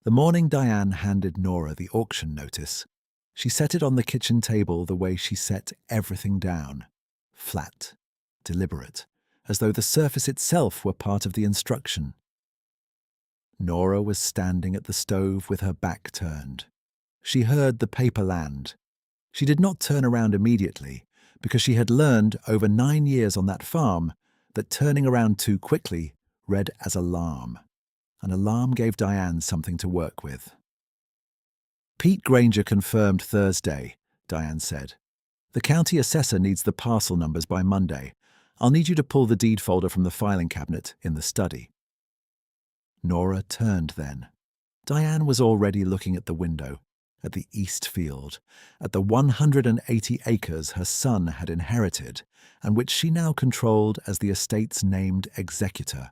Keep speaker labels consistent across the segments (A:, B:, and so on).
A: The morning Diane handed Nora the auction notice, she set it on the kitchen table the way she set everything down. Flat, deliberate, as though the surface itself were part of the instruction. Nora was standing at the stove with her back turned. She heard the paper land. She did not turn around immediately, because she had learned over 9 years on that farm that turning around too quickly read as alarm. An alarm gave Diane something to work with. "Pete Granger confirmed Thursday," Diane said. "The county assessor needs the parcel numbers by Monday. I'll need you to pull the deed folder from the filing cabinet in the study." Nora turned then. Diane was already looking at the window, at the east field, at the 180 acres her son had inherited and which she now controlled as the estate's named executor.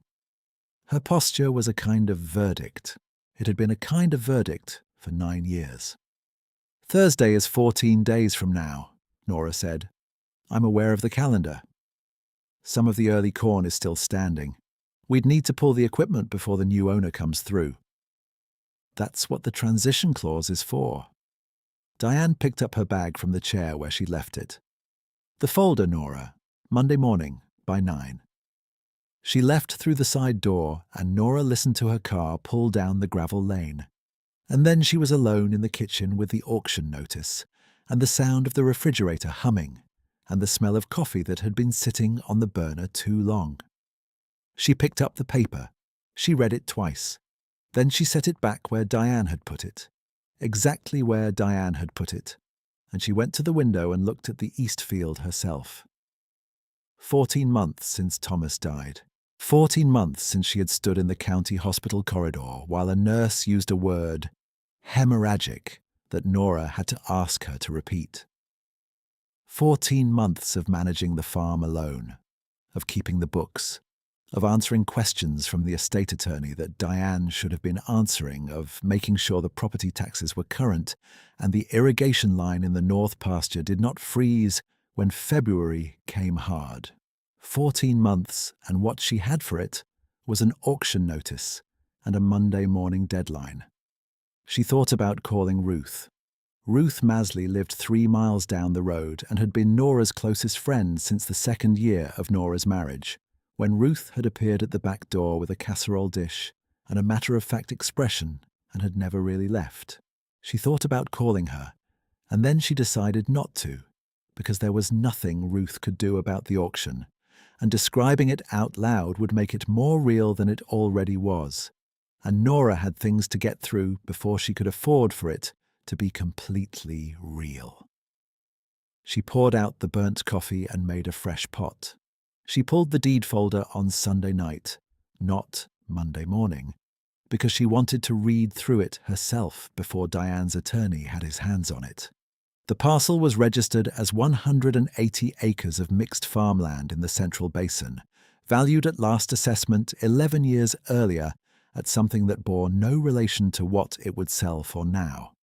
A: Her posture was a kind of verdict. It had been a kind of verdict for 9 years. "Thursday is 14 days from now," Nora said. "I'm aware of the calendar. Some of the early corn is still standing. We'd need to pull the equipment before the new owner comes through." "That's what the transition clause is for." Diane picked up her bag from the chair where she left it. "The folder, Nora. Monday morning, by 9. She left through the side door, and Nora listened to her car pull down the gravel lane. And then she was alone in the kitchen with the auction notice, and the sound of the refrigerator humming, and the smell of coffee that had been sitting on the burner too long. She picked up the paper. She read it twice. Then she set it back where Diane had put it, exactly where Diane had put it, and she went to the window and looked at the east field herself. 14 months since Thomas died. 14 months since she had stood in the county hospital corridor while a nurse used a word, hemorrhagic, that Nora had to ask her to repeat. 14 months of managing the farm alone, of keeping the books, of answering questions from the estate attorney that Diane should have been answering, of making sure the property taxes were current and the irrigation line in the north pasture did not freeze when February came hard. 14 months, and what she had for it was an auction notice and a Monday morning deadline. She thought about calling Ruth. Ruth Masley lived 3 miles down the road and had been Nora's closest friend since the 2nd year of Nora's marriage, when Ruth had appeared at the back door with a casserole dish and a matter-of-fact expression and had never really left. She thought about calling her, and then she decided not to, because there was nothing Ruth could do about the auction, and describing it out loud would make it more real than it already was, and Nora had things to get through before she could afford for it to be completely real. She poured out the burnt coffee and made a fresh pot. She pulled the deed folder on Sunday night, not Monday morning, because she wanted to read through it herself before Diane's attorney had his hands on it. The parcel was registered as 180 acres of mixed farmland in the Central Basin, valued at last assessment 11 years earlier at something that bore no relation to what it would sell for now.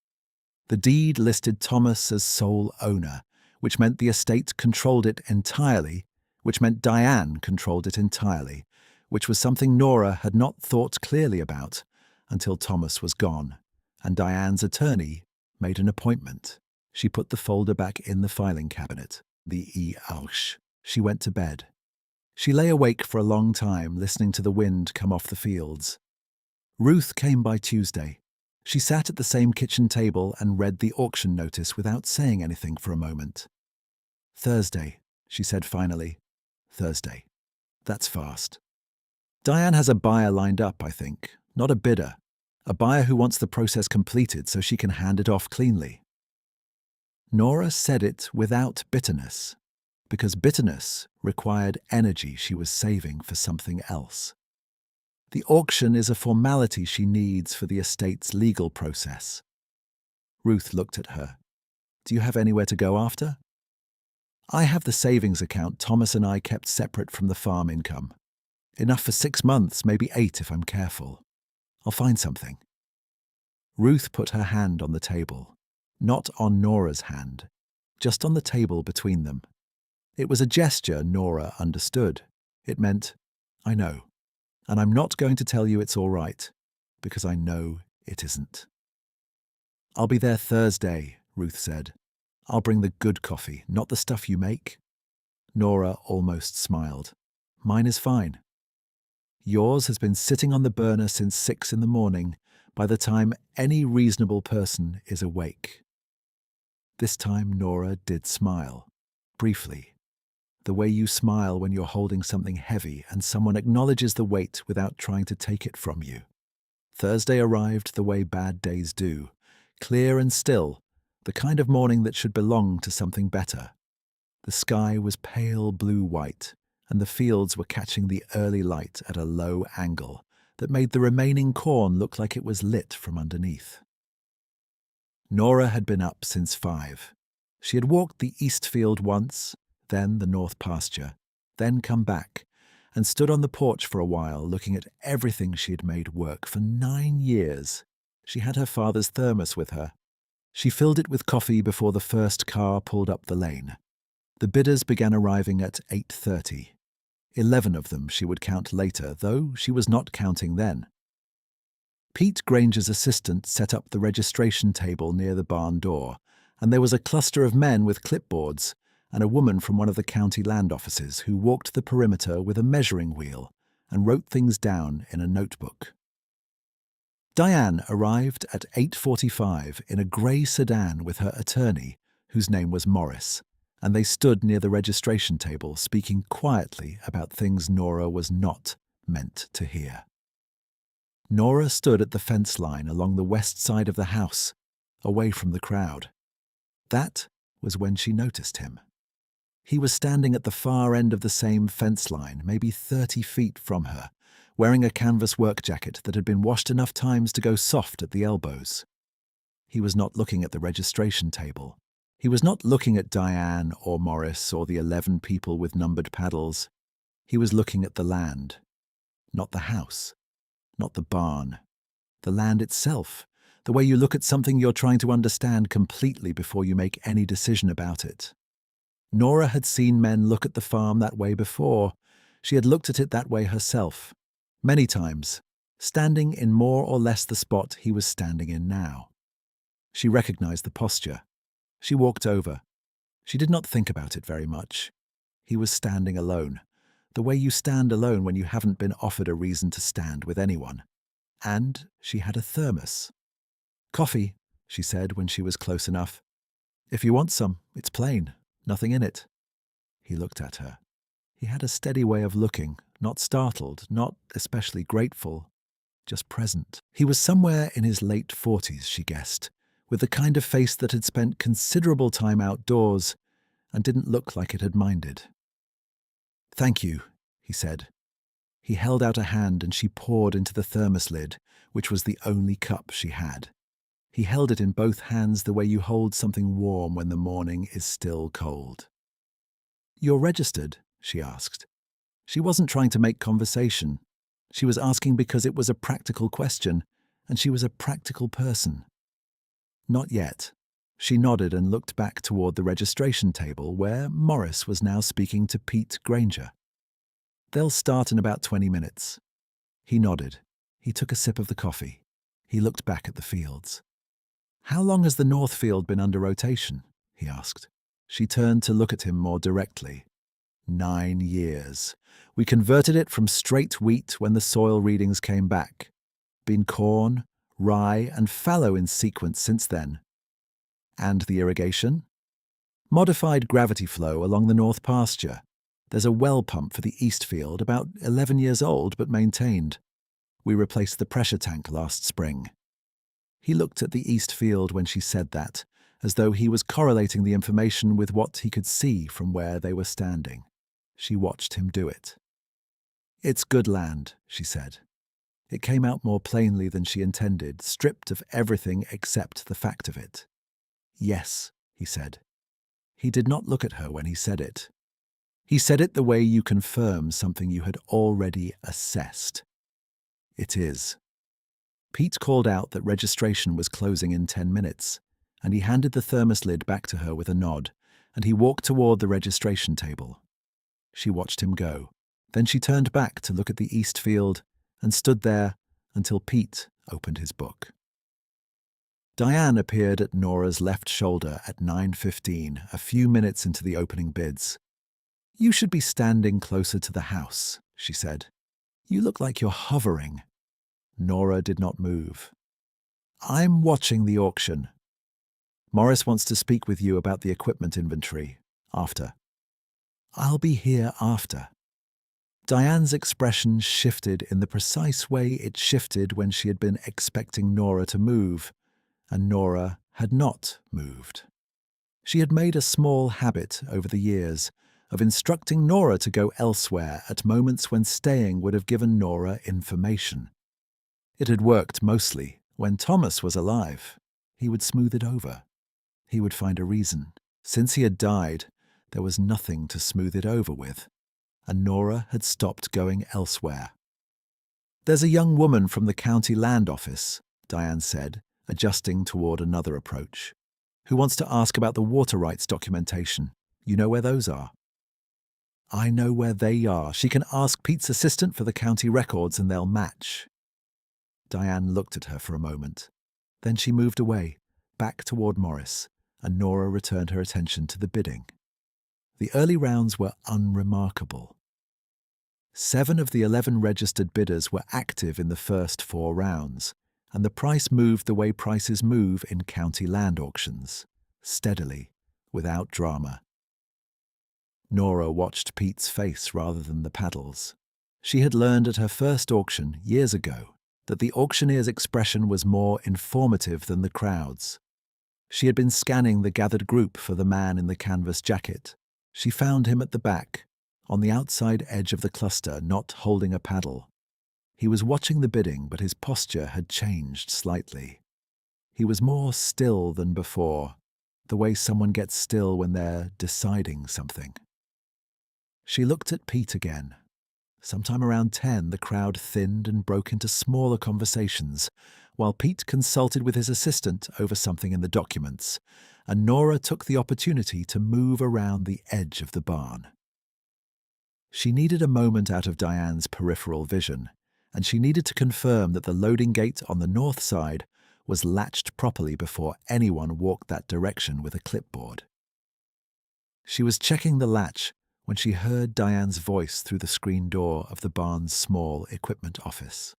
A: The deed listed Thomas as sole owner, which meant the estate controlled it entirely, which meant Diane controlled it entirely, which was something Nora had not thought clearly about until Thomas was gone, and Diane's attorney made an appointment. She put the folder back in the filing cabinet, the e-arche. She went to bed. She lay awake for a long time, listening to the wind come off the fields. Ruth came by Tuesday. She sat at the same kitchen table and read the auction notice without saying anything for a moment. "Thursday," she said finally. "Thursday. That's fast. Diane has a buyer lined up, I think, not a bidder. A buyer who wants the process completed so she can hand it off cleanly." Nora said it without bitterness, because bitterness required energy she was saving for something else. The auction is a formality she needs for the estate's legal process. Ruth looked at her. "Do you have anywhere to go after?" "I have the savings account Thomas and I kept separate from the farm income. Enough for 6 months, maybe 8 if I'm careful. I'll find something." Ruth put her hand on the table. Not on Nora's hand, just on the table between them. It was a gesture Nora understood. It meant, "I know, and I'm not going to tell you it's all right, because I know It isn't. I'll be there Thursday, Ruth said. I'll bring the good coffee, not the stuff you make. Nora almost smiled. Mine is fine. Yours has been sitting on the burner since 6 in the morning by the time any reasonable person is awake. This time Nora did smile, briefly. The way you smile when you're holding something heavy and someone acknowledges the weight without trying to take it from you. Thursday arrived the way bad days do, clear and still, the kind of morning that should belong to something better. The sky was pale blue-white, and the fields were catching the early light at a low angle that made the remaining corn look like it was lit from underneath. Nora had been up since 5. She had walked the east field once, then the north pasture, then come back, and stood on the porch for a while looking at everything she had made work for 9 years. She had her father's thermos with her. She filled it with coffee before the first car pulled up the lane. The bidders began arriving at 8:30. 11 of them she would count later, though she was not counting then. Pete Granger's assistant set up the registration table near the barn door, and there was a cluster of men with clipboards and a woman from one of the county land offices who walked the perimeter with a measuring wheel and wrote things down in a notebook. Diane arrived at 8:45 in a grey sedan with her attorney, whose name was Morris, and they stood near the registration table speaking quietly about things Nora was not meant to hear. Nora stood at the fence line along the west side of the house, away from the crowd. That was when she noticed him. He was standing at the far end of the same fence line, maybe 30 feet from her, wearing a canvas work jacket that had been washed enough times to go soft at the elbows. He was not looking at the registration table. He was not looking at Diane or Morris or the 11 people with numbered paddles. He was looking at the land. Not the house. Not the barn. The land itself. The way you look at something you're trying to understand completely before you make any decision about it. Nora had seen men look at the farm that way before. She had looked at it that way herself. Many times, standing in more or less the spot he was standing in now. She recognized the posture. She walked over. She did not think about it very much. He was standing alone, the way you stand alone when you haven't been offered a reason to stand with anyone. And she had a thermos. "Coffee," she said when she was close enough. "If you want some, it's plain, nothing in it." He looked at her. He had a steady way of looking, not startled, not especially grateful, just present. He was somewhere in his late 40s, she guessed, with the kind of face that had spent considerable time outdoors and didn't look like it had minded. "Thank you," he said. He held out a hand and she poured into the thermos lid, which was the only cup she had. He held it in both hands the way you hold something warm when the morning is still cold. "You're registered?" she asked. She wasn't trying to make conversation. She was asking because it was a practical question, and she was a practical person. "Not yet." She nodded and looked back toward the registration table where Morris was now speaking to Pete Granger. "They'll start in about 20 minutes. He nodded. He took a sip of the coffee. He looked back at the fields. "How long has the North Field been under rotation?" he asked. She turned to look at him more directly. 9 years. We converted it from straight wheat when the soil readings came back. Been corn, rye, and fallow in sequence since then. And the irrigation? Modified gravity flow along the north pasture. There's a well pump for the east field, about 11 years old but maintained. We replaced the pressure tank last spring. He looked at the east field when she said that, as though he was correlating the information with what he could see from where they were standing. She watched him do it. "It's good land," she said. It came out more plainly than she intended, stripped of everything except the fact of it. "Yes," he said. He did not look at her when he said it. He said it the way you confirm something you had already assessed. "It is." Pete called out that registration was closing in 10 minutes, and he handed the thermos lid back to her with a nod, and he walked toward the registration table. She watched him go. Then she turned back to look at the east field and stood there until Pete opened his book. Diane appeared at Nora's left shoulder at 9:15, a few minutes into the opening bids. "You should be standing closer to the house," she said. "You look like you're hovering." Nora did not move. "I'm watching the auction. Morris wants to speak with you about the equipment inventory. After." "I'll be here after." Diane's expression shifted in the precise way it shifted when she had been expecting Nora to move, and Nora had not moved. She had made a small habit over the years of instructing Nora to go elsewhere at moments when staying would have given Nora information. It had worked mostly when Thomas was alive. He would smooth it over. He would find a reason. Since he had died, there was nothing to smooth it over with, and Nora had stopped going elsewhere. "There's a young woman from the county land office," Diane said, adjusting toward another approach, "who wants to ask about the water rights documentation. You know where those are?" "I know where they are. She can ask Pete's assistant for the county records and they'll match." Diane looked at her for a moment. Then she moved away, back toward Morris, and Nora returned her attention to the bidding. The early rounds were unremarkable. 7 of the 11 registered bidders were active in the first 4 rounds, and the price moved the way prices move in county land auctions, steadily, without drama. Nora watched Pete's face rather than the paddles. She had learned at her first auction years ago that the auctioneer's expression was more informative than the crowd's. She had been scanning the gathered group for the man in the canvas jacket. She found him at the back, on the outside edge of the cluster, not holding a paddle. He was watching the bidding, but his posture had changed slightly. He was more still than before, the way someone gets still when they're deciding something. She looked at Pete again. Sometime around 10, the crowd thinned and broke into smaller conversations, while Pete consulted with his assistant over something in the documents, and Nora took the opportunity to move around the edge of the barn. She needed a moment out of Diane's peripheral vision, and she needed to confirm that the loading gate on the north side was latched properly before anyone walked that direction with a clipboard. She was checking the latch when she heard Diane's voice through the screen door of the barn's small equipment office.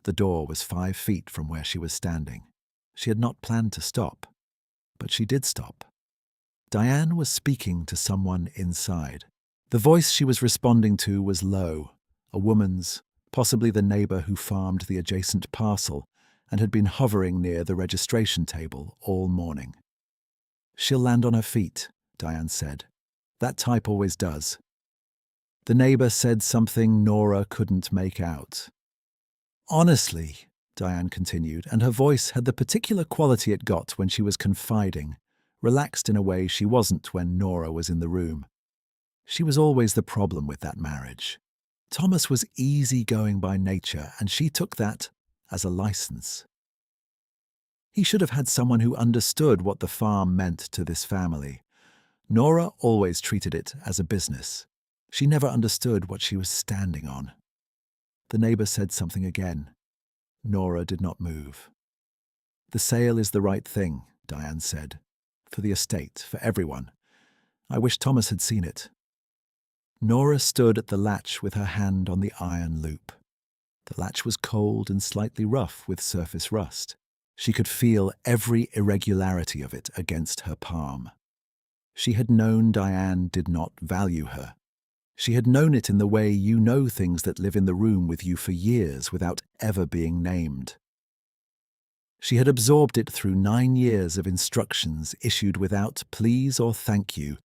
A: The door was 5 feet from where she was standing. She had not planned to stop, but she did stop. Diane was speaking to someone inside. The voice she was responding to was low, a woman's, possibly the neighbor who farmed the adjacent parcel and had been hovering near the registration table all morning. "She'll land on her feet," Diane said. "That type always does." The neighbor said something Nora couldn't make out. "Honestly," Diane continued, and her voice had the particular quality it got when she was confiding, relaxed in a way she wasn't when Nora was in the room. She was always the problem with that marriage. Thomas was easygoing by nature, and she took that as a license. He should have had someone who understood what the farm meant to this family. Nora always treated it as a business. She never understood what she was standing on. The neighbor said something again. Nora did not move. "The sale is the right thing," Diane said. "For the estate, for everyone. I wish Thomas had seen it." Nora stood at the latch with her hand on the iron loop. The latch was cold and slightly rough with surface rust. She could feel every irregularity of it against her palm. She had known Diane did not value her. She had known it in the way you know things that live in the room with you for years without ever being named. She had absorbed it through 9 years of instructions issued without please or thank you,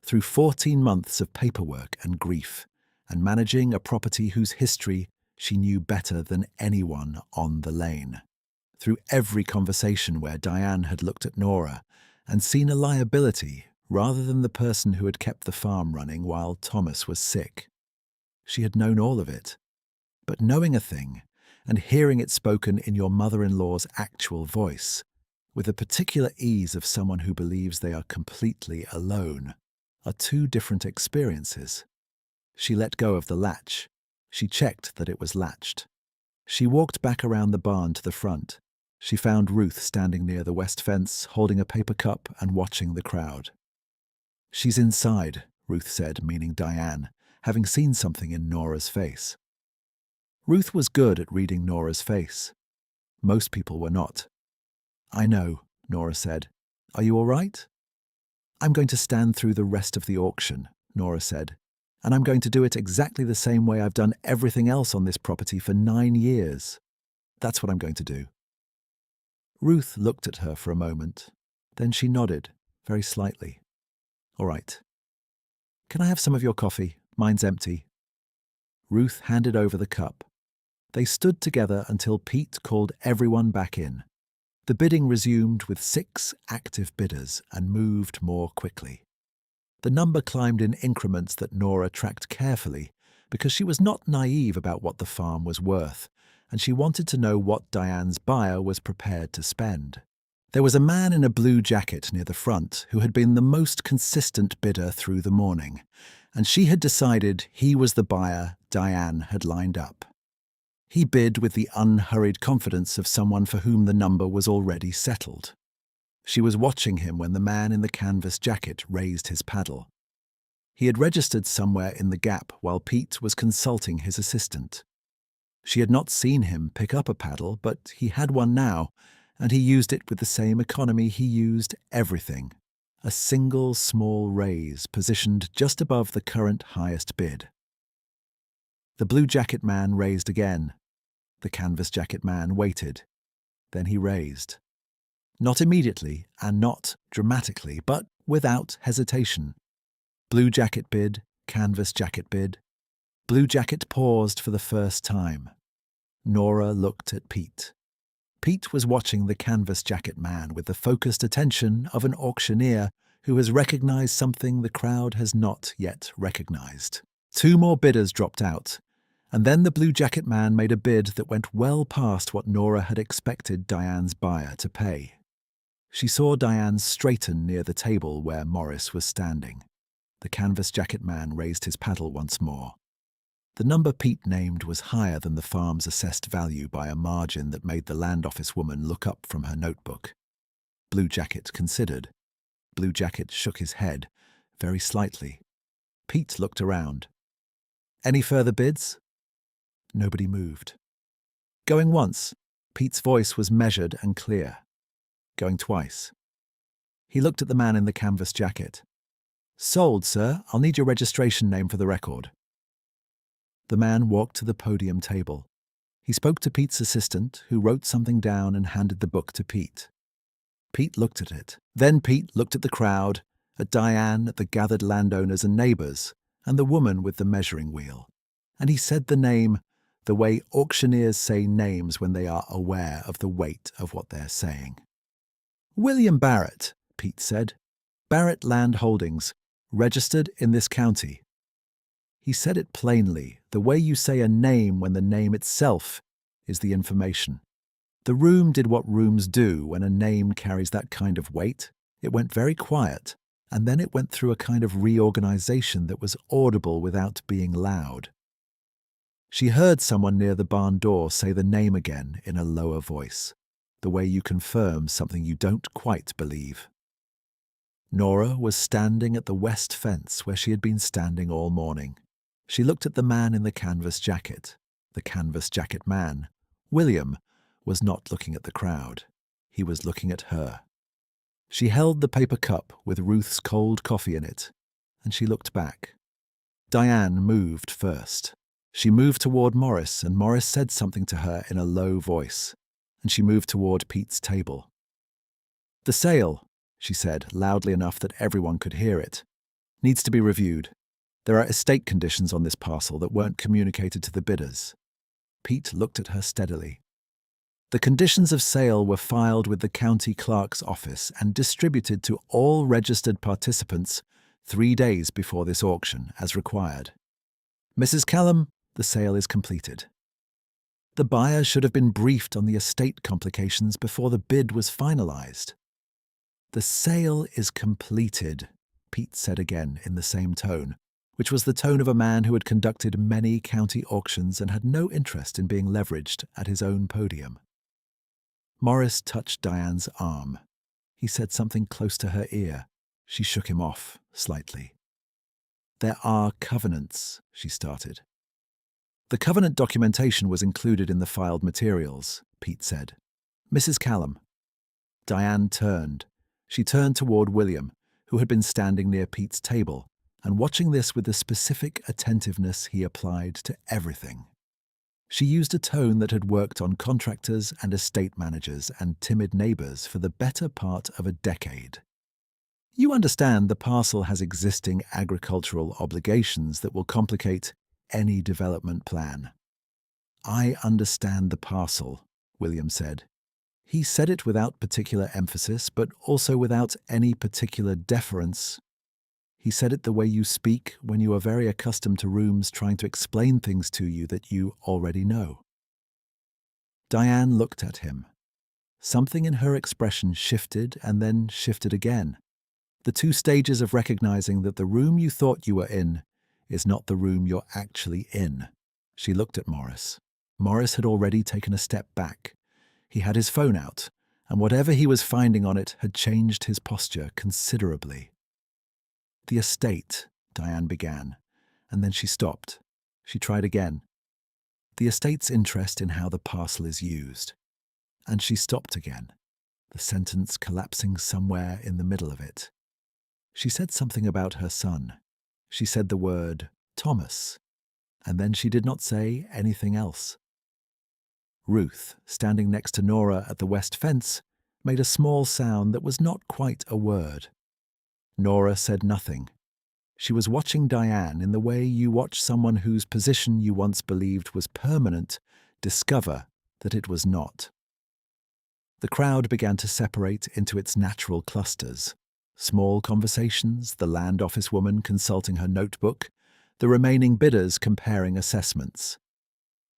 A: through 14 months of paperwork and grief, and managing a property whose history she knew better than anyone on the lane. Through every conversation where Diane had looked at Nora and seen a liability rather than the person who had kept the farm running while Thomas was sick. She had known all of it. But knowing a thing and hearing it spoken in your mother-in-law's actual voice, with the particular ease of someone who believes they are completely alone, are 2 different experiences. She let go of the latch. She checked that it was latched. She walked back around the barn to the front. She found Ruth standing near the west fence, holding a paper cup and watching the crowd. "She's inside," Ruth said, meaning Diane, having seen something in Nora's face. Ruth was good at reading Nora's face. Most people were not. "I know," Nora said. "Are you all right?" "I'm going to stand through the rest of the auction," Nora said. "And I'm going to do it exactly the same way I've done everything else on this property for 9 years. That's what I'm going to do." Ruth looked at her for a moment. Then she nodded, very slightly. "All right. Can I have some of your coffee? Mine's empty." Ruth handed over the cup. They stood together until Pete called everyone back in. The bidding resumed with 6 active bidders and moved more quickly. The number climbed in increments that Nora tracked carefully because she was not naive about what the farm was worth, and she wanted to know what Diane's buyer was prepared to spend. There was a man in a blue jacket near the front who had been the most consistent bidder through the morning, and she had decided he was the buyer Diane had lined up. He bid with the unhurried confidence of someone for whom the number was already settled. She was watching him when the man in the canvas jacket raised his paddle. He had registered somewhere in the gap while Pete was consulting his assistant. She had not seen him pick up a paddle, but he had one now, and he used it with the same economy he used everything. A single small raise positioned just above the current highest bid. The blue jacket man raised again. The canvas jacket man waited. Then he raised. Not immediately and not dramatically, but without hesitation. Blue jacket bid, canvas jacket bid. Blue jacket paused for the first time. Nora looked at Pete. Pete was watching the canvas jacket man with the focused attention of an auctioneer who has recognized something the crowd has not yet recognized. 2 more bidders dropped out, and then the blue jacket man made a bid that went well past what Nora had expected Diane's buyer to pay. She saw Diane straighten near the table where Morris was standing. The canvas jacket man raised his paddle once more. The number Pete named was higher than the farm's assessed value by a margin that made the land office woman look up from her notebook. Blue Jacket considered. Blue Jacket shook his head, very slightly. Pete looked around. "Any further bids?" Nobody moved. "Going once." Pete's voice was measured and clear. "Going twice." He looked at the man in the canvas jacket. "Sold, sir. I'll need your registration name for the record." The man walked to the podium table. He spoke to Pete's assistant, who wrote something down and handed the book to Pete. Pete looked at it. Then Pete looked at the crowd, at Diane, at the gathered landowners and neighbors, and the woman with the measuring wheel. And he said the name, the way auctioneers say names when they are aware of the weight of what they're saying. "William Barrett," Pete said. "Barrett Land Holdings, registered in this county." He said it plainly, the way you say a name when the name itself is the information. The room did what rooms do when a name carries that kind of weight. It went very quiet, and then it went through a kind of reorganization that was audible without being loud. She heard someone near the barn door say the name again in a lower voice, the way you confirm something you don't quite believe. Nora was standing at the west fence where she had been standing all morning. She looked at the man in the canvas jacket. The canvas jacket man, William, was not looking at the crowd. He was looking at her. She held the paper cup with Ruth's cold coffee in it, and she looked back. Diane moved first. She moved toward Morris, and Morris said something to her in a low voice, and she moved toward Pete's table. "The sale," she said, loudly enough that everyone could hear it, "needs to be reviewed. There are estate conditions on this parcel that weren't communicated to the bidders." Pete looked at her steadily. "The conditions of sale were filed with the county clerk's office and distributed to all registered participants 3 days before this auction, as required. Mrs. Callum, the sale is completed." The buyer should have been briefed on the estate complications before the bid was finalized. "The sale is completed," Pete said again in the same tone, which was the tone of a man who had conducted many county auctions and had no interest in being leveraged at his own podium. Morris touched Diane's arm. He said something close to her ear. She shook him off slightly. "There are covenants," she started. "The covenant documentation was included in the filed materials," Pete said. "Mrs. Callum." Diane turned. She turned toward William, who had been standing near Pete's table, and watching this with the specific attentiveness he applied to everything. She used a tone that had worked on contractors and estate managers and timid neighbors for the better part of a decade. "You understand the parcel has existing agricultural obligations that will complicate any development plan." "I understand the parcel," William said. He said it without particular emphasis, but also without any particular deference. He said it the way you speak when you are very accustomed to rooms trying to explain things to you that you already know. Diane looked at him. Something in her expression shifted and then shifted again. The two stages of recognizing that the room you thought you were in is not the room you're actually in. She looked at Morris. Morris had already taken a step back. He had his phone out, and whatever he was finding on it had changed his posture considerably. "The estate," Diane began, and then she stopped. She tried again. "The estate's interest in how the parcel is used." And she stopped again, the sentence collapsing somewhere in the middle of it. She said something about her son. She said the word Thomas, and then she did not say anything else. Ruth, standing next to Nora at the west fence, made a small sound that was not quite a word. Nora said nothing. She was watching Diane in the way you watch someone whose position you once believed was permanent discover that it was not. The crowd began to separate into its natural clusters. Small conversations, the land office woman consulting her notebook, the remaining bidders comparing assessments.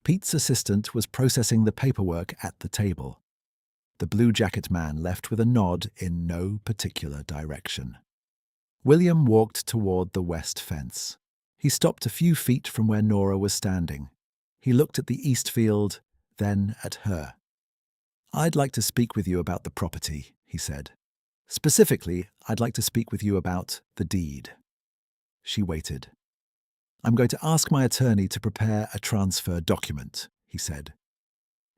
A: Pete's assistant was processing the paperwork at the table. The blue jacket man left with a nod in no particular direction. William walked toward the west fence. He stopped a few feet from where Nora was standing. He looked at the east field, then at her. "I'd like to speak with you about the property," he said. "Specifically, I'd like to speak with you about the deed." She waited. "I'm going to ask my attorney to prepare a transfer document," he said.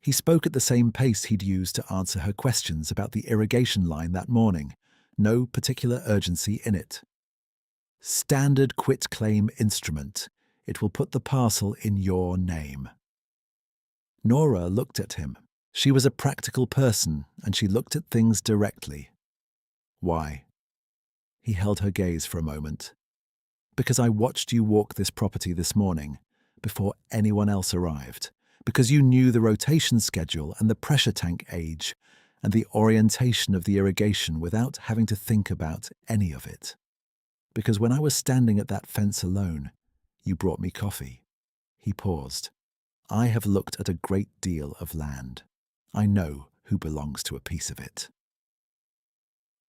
A: He spoke at the same pace he'd used to answer her questions about the irrigation line that morning. No particular urgency in it. "Standard quitclaim instrument. It will put the parcel in your name." Nora looked at him. She was a practical person, and she looked at things directly. "Why?" He held her gaze for a moment. "Because I watched you walk this property this morning, before anyone else arrived. Because you knew the rotation schedule and the pressure tank age, and the orientation of the irrigation without having to think about any of it. Because when I was standing at that fence alone, you brought me coffee." He paused. "I have looked at a great deal of land. I know who belongs to a piece of it."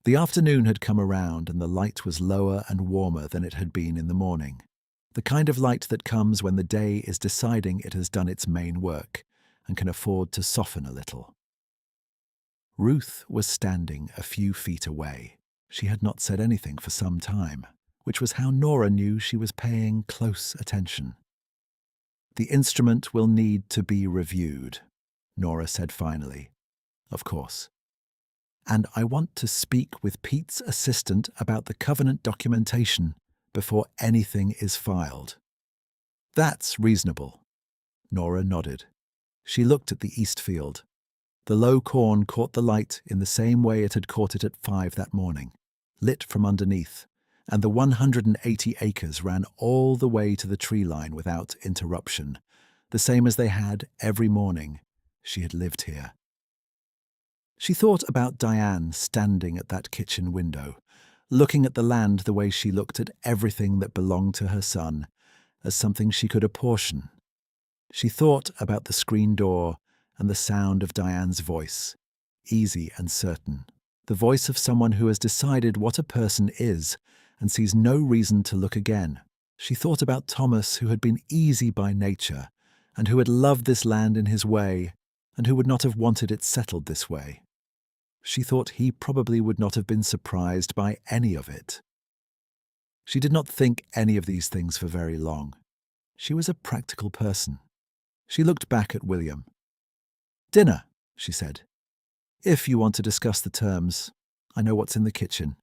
A: The afternoon had come around and the light was lower and warmer than it had been in the morning. The kind of light that comes when the day is deciding it has done its main work and can afford to soften a little. Ruth was standing a few feet away. She had not said anything for some time, which was how Nora knew she was paying close attention. "The instrument will need to be reviewed," Nora said finally. "Of course. And I want to speak with Pete's assistant about the covenant documentation before anything is filed." "That's reasonable." Nora nodded. She looked at the east field. The low corn caught the light in the same way it had caught it at 5 that morning, lit from underneath, and the 180 acres ran all the way to the tree line without interruption, the same as they had every morning she had lived here. She thought about Diane standing at that kitchen window, looking at the land the way she looked at everything that belonged to her son, as something she could apportion. She thought about the screen door and the sound of Diane's voice, easy and certain, the voice of someone who has decided what a person is and sees no reason to look again. She thought about Thomas, who had been easy by nature and who had loved this land in his way, and who would not have wanted it settled this way. She thought he probably would not have been surprised by any of it. She did not think any of these things for very long. She was a practical person. She looked back at William. "Dinner," she said. "If you want to discuss the terms, I know what's in the kitchen."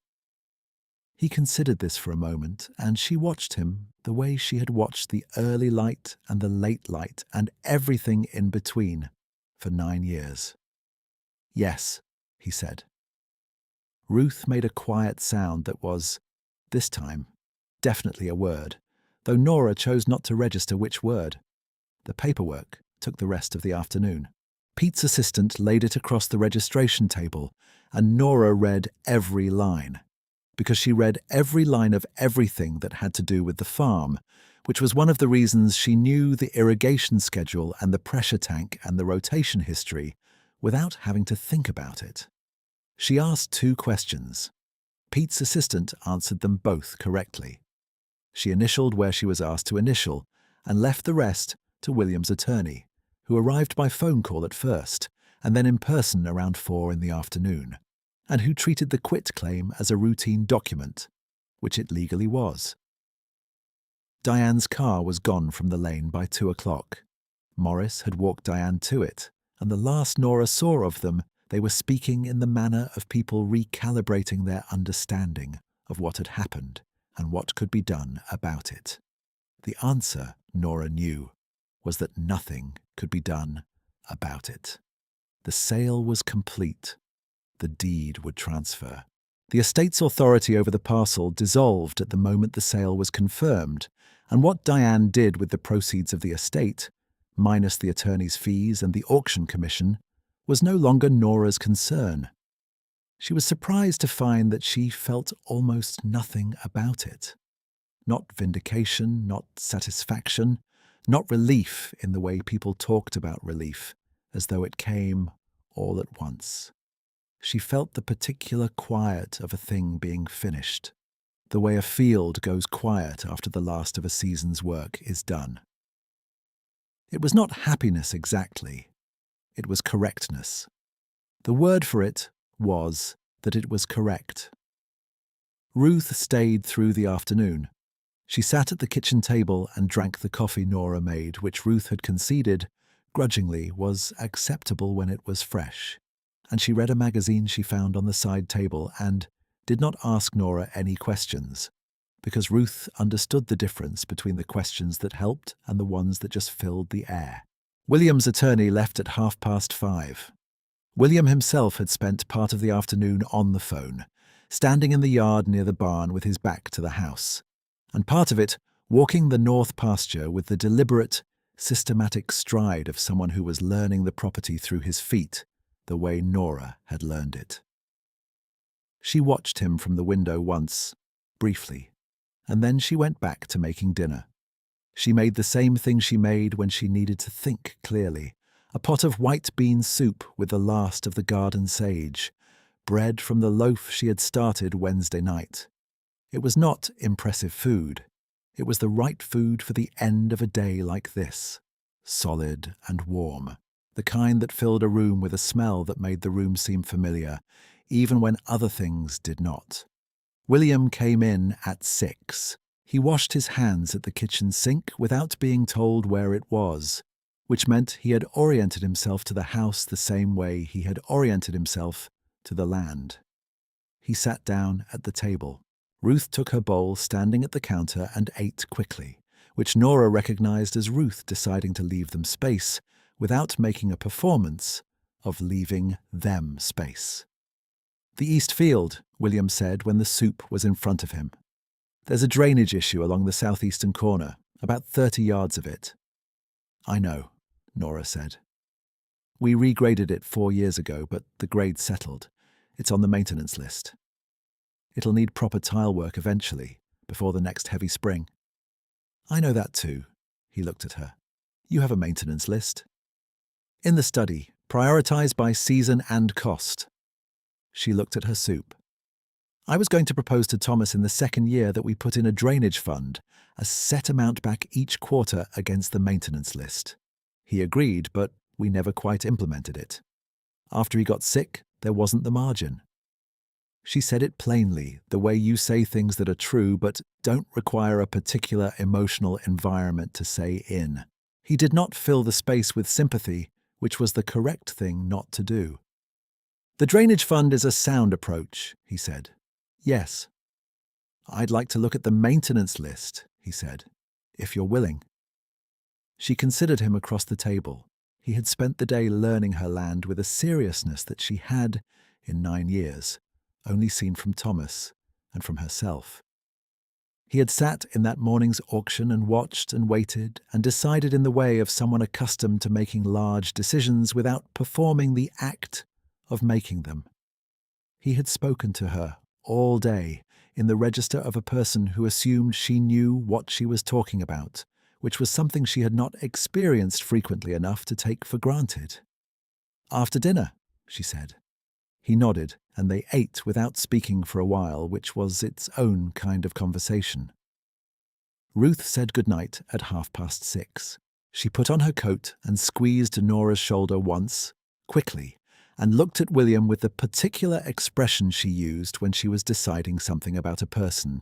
A: He considered this for a moment, and she watched him the way she had watched the early light and the late light and everything in between for 9 years. "Yes," he said. Ruth made a quiet sound that was, this time, definitely a word, though Nora chose not to register which word. The paperwork took the rest of the afternoon. Pete's assistant laid it across the registration table, and Nora read every line, because she read every line of everything that had to do with the farm, which was one of the reasons she knew the irrigation schedule and the pressure tank and the rotation history without having to think about it. She asked 2 questions. Pete's assistant answered them both correctly. She initialed where she was asked to initial and left the rest to William's attorney, who arrived by phone call at first and then in person around 4 in the afternoon, and who treated the quit claim as a routine document, which it legally was. Diane's car was gone from the lane by 2 o'clock. Morris had walked Diane to it, and the last Nora saw of them, they were speaking in the manner of people recalibrating their understanding of what had happened and what could be done about it. The answer, Nora knew, was that nothing could be done about it. The sale was complete. The deed would transfer. The estate's authority over the parcel dissolved at the moment the sale was confirmed, and what Diane did with the proceeds of the estate, minus the attorney's fees and the auction commission, was no longer Nora's concern. She was surprised to find that she felt almost nothing about it. Not vindication, not satisfaction, not relief in the way people talked about relief, as though it came all at once. She felt the particular quiet of a thing being finished, the way a field goes quiet after the last of a season's work is done. It was not happiness exactly. It was correctness. The word for it was that it was correct. Ruth stayed through the afternoon. She sat at the kitchen table and drank the coffee Nora made, which Ruth had conceded, grudgingly, was acceptable when it was fresh. And she read a magazine she found on the side table and did not ask Nora any questions, because Ruth understood the difference between the questions that helped and the ones that just filled the air. William's attorney left at 5:30. William himself had spent part of the afternoon on the phone, standing in the yard near the barn with his back to the house, and part of it walking the north pasture with the deliberate, systematic stride of someone who was learning the property through his feet, the way Nora had learned it. She watched him from the window once, briefly, and then she went back to making dinner. She made the same thing she made when she needed to think clearly, a pot of white bean soup with the last of the garden sage, bread from the loaf she had started Wednesday night. It was not impressive food. It was the right food for the end of a day like this, solid and warm, the kind that filled a room with a smell that made the room seem familiar, even when other things did not. William came in at 6. He washed his hands at the kitchen sink without being told where it was, which meant he had oriented himself to the house the same way he had oriented himself to the land. He sat down at the table. Ruth took her bowl standing at the counter and ate quickly, which Nora recognized as Ruth deciding to leave them space without making a performance of leaving them space. "The East Field," William said when the soup was in front of him. "There's a drainage issue along the southeastern corner, about 30 yards of it." "I know," Nora said. "We regraded it 4 years ago, but the grade settled. It's on the maintenance list. It'll need proper tile work eventually, before the next heavy spring." "I know that too." He looked at her. "You have a maintenance list." "In the study, prioritized by season and cost." She looked at her soup. "I was going to propose to Thomas in the second year that we put in a drainage fund, a set amount back each quarter against the maintenance list." He agreed, but we never quite implemented it. After he got sick, there wasn't the margin. She said it plainly, the way you say things that are true but don't require a particular emotional environment to say in. He did not fill the space with sympathy, which was the correct thing not to do. The drainage fund is a sound approach, he said. Yes. I'd like to look at the maintenance list, he said, if you're willing. She considered him across the table. He had spent the day learning her land with a seriousness that she had, in 9 years, only seen from Thomas and from herself. He had sat in that morning's auction and watched and waited and decided in the way of someone accustomed to making large decisions without performing the act of making them. He had spoken to her all day in the register of a person who assumed she knew what she was talking about, which was something she had not experienced frequently enough to take for granted. After dinner, she said. He nodded, and they ate without speaking for a while, which was its own kind of conversation. Ruth said goodnight at 6:30. She put on her coat and squeezed Nora's shoulder once, quickly, and looked at William with the particular expression she used when she was deciding something about a person.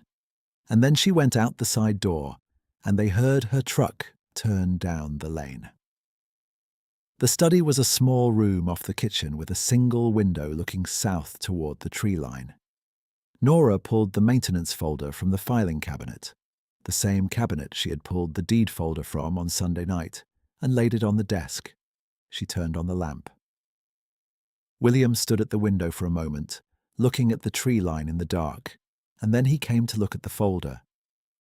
A: And then she went out the side door, and they heard her truck turn down the lane. The study was a small room off the kitchen with a single window looking south toward the tree line. Nora pulled the maintenance folder from the filing cabinet, the same cabinet she had pulled the deed folder from on Sunday night, and laid it on the desk. She turned on the lamp. William stood at the window for a moment, looking at the tree line in the dark, and then he came to look at the folder.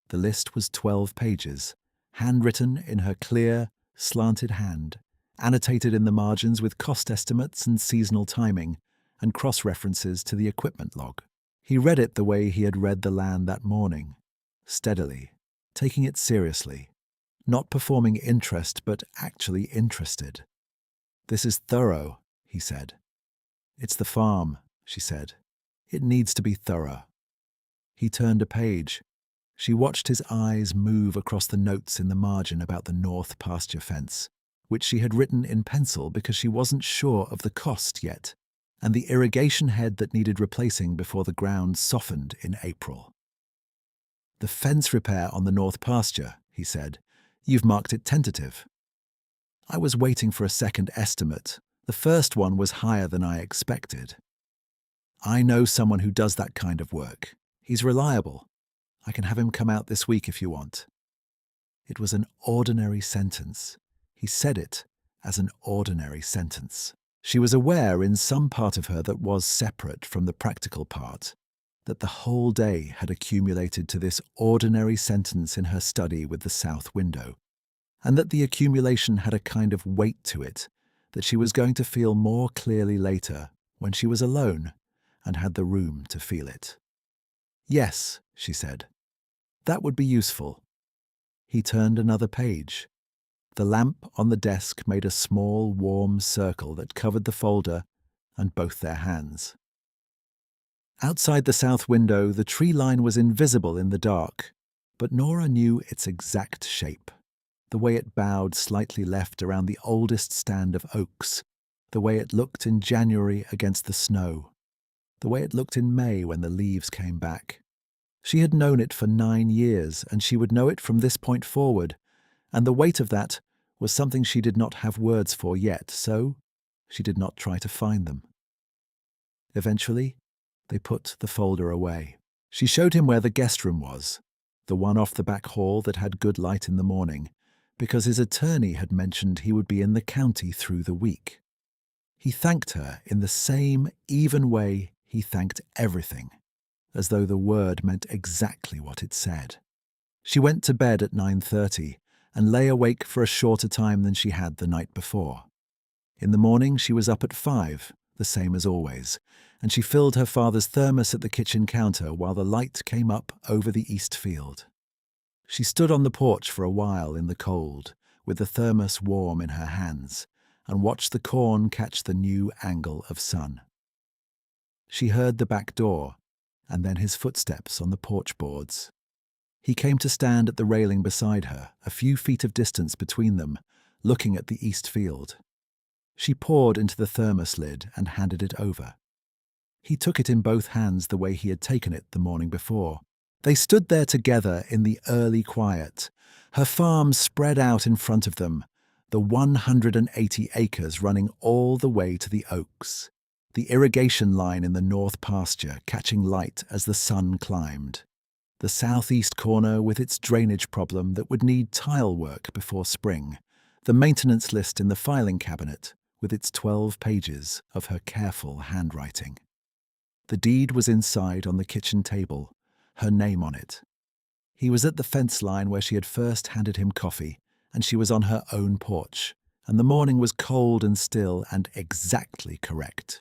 A: The list was 12 pages, handwritten in her clear, slanted hand, annotated in the margins with cost estimates and seasonal timing, and cross-references to the equipment log. He read it the way he had read the land that morning, steadily, taking it seriously, not performing interest but actually interested. "This is thorough," he said. "It's the farm," she said. "It needs to be thorough." He turned a page. She watched his eyes move across the notes in the margin about the north pasture fence, which she had written in pencil because she wasn't sure of the cost yet, and the irrigation head that needed replacing before the ground softened in April. "The fence repair on the north pasture," he said. "You've marked it tentative." "I was waiting for a second estimate. The first one was higher than I expected." "I know someone who does that kind of work. He's reliable. I can have him come out this week if you want." It was an ordinary sentence. He said it as an ordinary sentence. She was aware in some part of her that was separate from the practical part, that the whole day had accumulated to this ordinary sentence in her study with the south window, and that the accumulation had a kind of weight to it that she was going to feel more clearly later when she was alone and had the room to feel it. "Yes," she said. "That would be useful." He turned another page. The lamp on the desk made a small, warm circle that covered the folder and both their hands. Outside the south window, the tree line was invisible in the dark, but Nora knew its exact shape. The way it bowed slightly left around the oldest stand of oaks, the way it looked in January against the snow, the way it looked in May when the leaves came back. She had known it for 9 years, and she would know it from this point forward, and the weight of that was something she did not have words for yet, so she did not try to find them. Eventually, they put the folder away. She showed him where the guest room was, the one off the back hall that had good light in the morning, because his attorney had mentioned he would be in the county through the week. He thanked her in the same even way he thanked everything, as though the word meant exactly what it said. She went to bed at 9:30 and lay awake for a shorter time than she had the night before. In the morning she was up at 5, the same as always, and she filled her father's thermos at the kitchen counter while the light came up over the east field. She stood on the porch for a while in the cold, with the thermos warm in her hands, and watched the corn catch the new angle of sun. She heard the back door, and then his footsteps on the porch boards. He came to stand at the railing beside her, a few feet of distance between them, looking at the east field. She poured into the thermos lid and handed it over. He took it in both hands the way he had taken it the morning before. They stood there together in the early quiet, her farm spread out in front of them, the 180 acres running all the way to the Oaks, the irrigation line in the north pasture catching light as the sun climbed, the southeast corner with its drainage problem that would need tile work before spring, the maintenance list in the filing cabinet with its 12 pages of her careful handwriting. The deed was inside on the kitchen table, her name on it. He was at the fence line where she had first handed him coffee, and she was on her own porch, and the morning was cold and still and exactly correct.